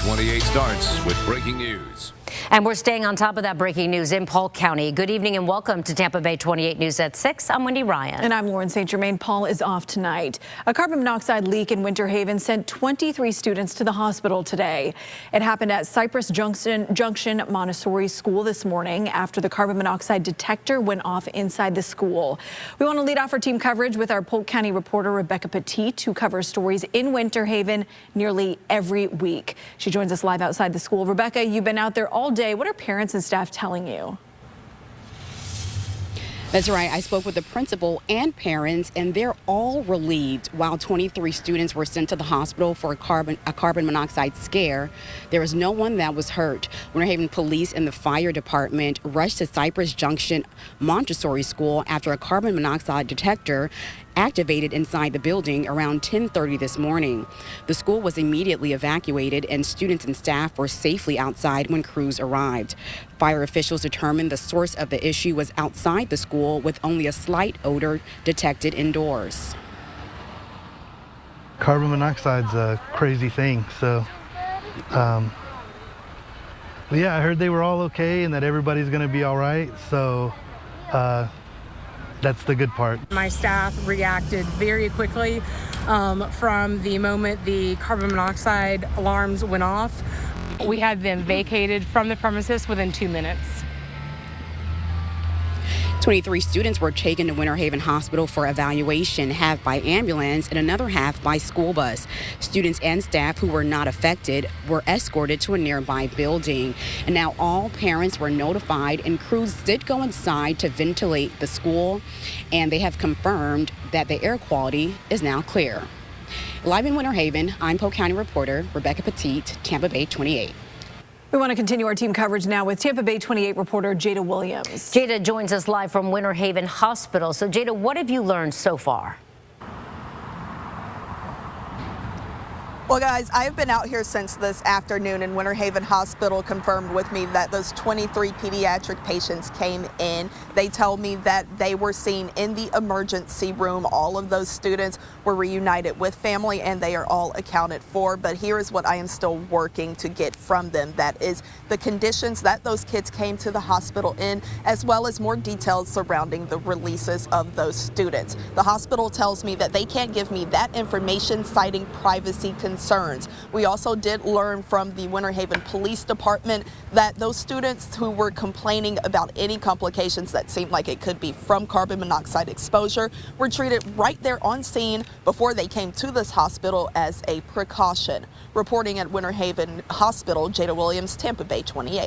28 starts with breaking news. And we're staying on top of that breaking news in Polk County. Good evening and welcome to Tampa Bay 28 News at 6. I'm Wendy Ryan. And I'm Lauren St. Germain. Paul is off tonight. A carbon monoxide leak in Winter Haven sent 23 students to the hospital today. It happened at Cypress Junction Montessori School this morning after the carbon monoxide detector went off inside the school. We want to lead off our team coverage with our Polk County reporter Rebecca Petit, who covers stories in Winter Haven nearly every week. She joins us live outside the school. Rebecca, you've been out there all day. What are parents and staff telling you? That's right. I spoke with the principal and parents, and they're all relieved. While 23 students were sent to the hospital for a carbon monoxide scare, there was no one that was hurt. Winter Haven Police and the fire department rushed to Cypress Junction Montessori School after a carbon monoxide detector activated inside the building around 10:30 this morning. The school was immediately evacuated and students and staff were safely outside when crews arrived. Fire officials determined the source of the issue was outside the school with only a slight odor detected indoors. Carbon monoxide's a crazy thing, so but yeah, I heard they were all okay and that everybody's gonna be all right, so that's the good part. My staff reacted very quickly from the moment the carbon monoxide alarms went off. We had them vacated from the premises within 2 minutes. 23 students were taken to Winter Haven Hospital for evaluation, half by ambulance and another half by school bus. Students and staff who were not affected were escorted to a nearby building. And now all parents were notified and crews did go inside to ventilate the school, and they have confirmed that the air quality is now clear. Live in Winter Haven, I'm Polk County reporter Rebecca Petit, Tampa Bay 28. We want to continue our team coverage now with Tampa Bay 28 reporter Jada Williams. Jada joins us live from Winter Haven Hospital. So Jada, what have you learned so far? Well, guys, I've been out here since this afternoon, and Winter Haven Hospital confirmed with me that those 23 pediatric patients came in. They told me that they were seen in the emergency room. All of those students were reunited with family, and they are all accounted for. But here is what I am still working to get from them. That is the conditions that those kids came to the hospital in, as well as more details surrounding the releases of those students. The hospital tells me that they can't give me that information, citing privacy concerns. We also did learn from the Winter Haven Police Department that those students who were complaining about any complications that seemed like it could be from carbon monoxide exposure were treated right there on scene before they came to this hospital as a precaution. Reporting at Winter Haven Hospital, Jada Williams, Tampa Bay 28.